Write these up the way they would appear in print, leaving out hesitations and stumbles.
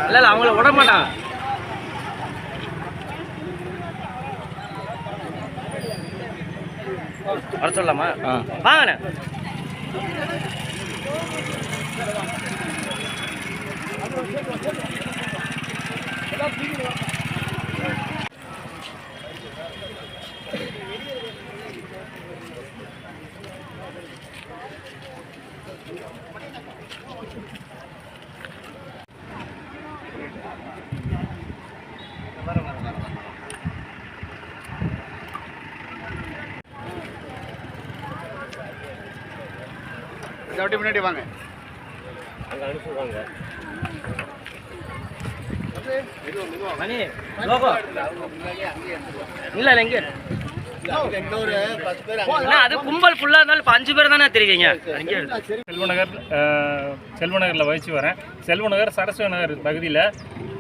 இல்ல அவங்கள விட மாட்டான். வர சொல்லலாமா? வாங்கண்ணே. முன்னாடி வாங்க. அங்க அனுப்புவாங்க. மணி லோகோ இல்ல எங்க அது கும்பல் ஃபுல்லா இருந்தாலும் 5 பேர் தானே தெரியுங்க. செல்வநகரில் வகிச்சு வரேன். செல்வநகர் சரஸ்வதி நகர் பகுதியில்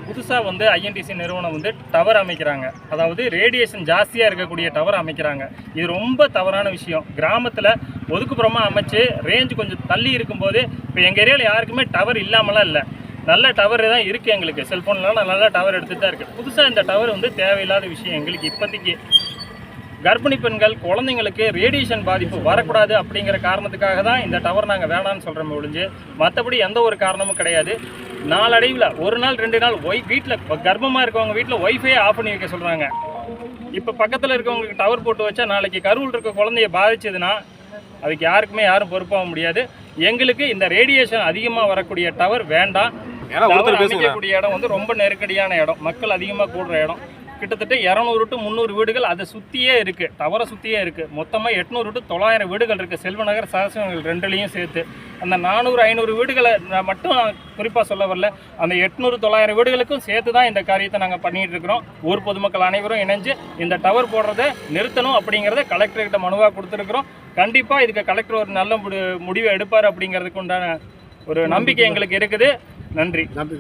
புதுசாக வந்து ஐஎன்டிசி நிறுவனம் வந்து டவர் அமைக்கிறாங்க. அதாவது ரேடியேஷன் ஜாஸ்தியாக இருக்கக்கூடிய டவர் அமைக்கிறாங்க. இது ரொம்ப தவறான விஷயம். கிராமத்தில் ஒதுக்குப்புறமாக அமைச்சு ரேஞ்சு கொஞ்சம் தள்ளி இருக்கும்போது இப்போ எங்கள் ஏரியாவில் யாருக்குமே டவர் இல்லாமலாம் இல்லை, நல்ல டவர் தான் இருக்குது. எங்களுக்கு செல்ஃபோன்லாம் நல்ல டவர் எடுத்துகிட்டு தான் இருக்குது. புதுசாக இந்த டவர் வந்து தேவையில்லாத விஷயம். எங்களுக்கு இப்போதைக்கு கர்ப்பிணி பெண்கள் குழந்தைங்களுக்கு ரேடியேஷன் பாதிப்பு வரக்கூடாது அப்படிங்கிற காரணத்துக்காக தான் இந்த டவர் நாங்கள் வேணான்னு சொல்கிறோம் ஒழிஞ்சு மற்றபடி எந்த ஒரு காரணமும் கிடையாது. நாளடைவில் 1 நாள் 2 நாள் வீட்டில் கர்ப்பமாக இருக்கவங்க வீட்டில் ஒய்ஃபை ஆஃப் பண்ணி வைக்க சொல்கிறாங்க. இப்போ பக்கத்தில் இருக்கவங்களுக்கு டவர் போட்டு வச்சா நாளைக்கு கருவில் இருக்க குழந்தைய பாதிச்சதுன்னா அதுக்கு யாரும் பொறுப்பாக முடியாது. எங்களுக்கு இந்த ரேடியேஷன் அதிகமாக வரக்கூடிய டவர் வேண்டாம். அமைக்கக்கூடிய இடம் வந்து ரொம்ப நெருக்கடியான இடம், மக்கள் அதிகமாக கூடுற இடம். கிட்டத்தட்ட 200 to 300 வீடுகள் அதை சுற்றியே இருக்குது, டவரை சுற்றியே இருக்குது. மொத்தமாக 800 to 900 வீடுகள் இருக்குது செல்வநகர் சரஸ்வதி நகர் ரெண்டுலேயும் சேர்த்து. அந்த 400-500 வீடுகளை நான் மட்டும் குறிப்பாக சொல்ல வரல, அந்த 800-900 வீடுகளுக்கும் சேர்த்து தான் இந்த காரியத்தை நாங்கள் பண்ணிகிட்டு இருக்கிறோம். ஊர் பொதுமக்கள் அனைவரும் இணைஞ்சு இந்த டவர் போடுறதை நிறுத்தணும் அப்படிங்கிறத கலெக்டர்கிட்ட மனுவாக கொடுத்துருக்குறோம். கண்டிப்பாக இதுக்கு கலெக்டர் ஒரு நல்ல முடிவை எடுப்பார் அப்படிங்கிறதுக்கு உண்டான ஒரு நம்பிக்கை எங்களுக்கு இருக்குது. நன்றி.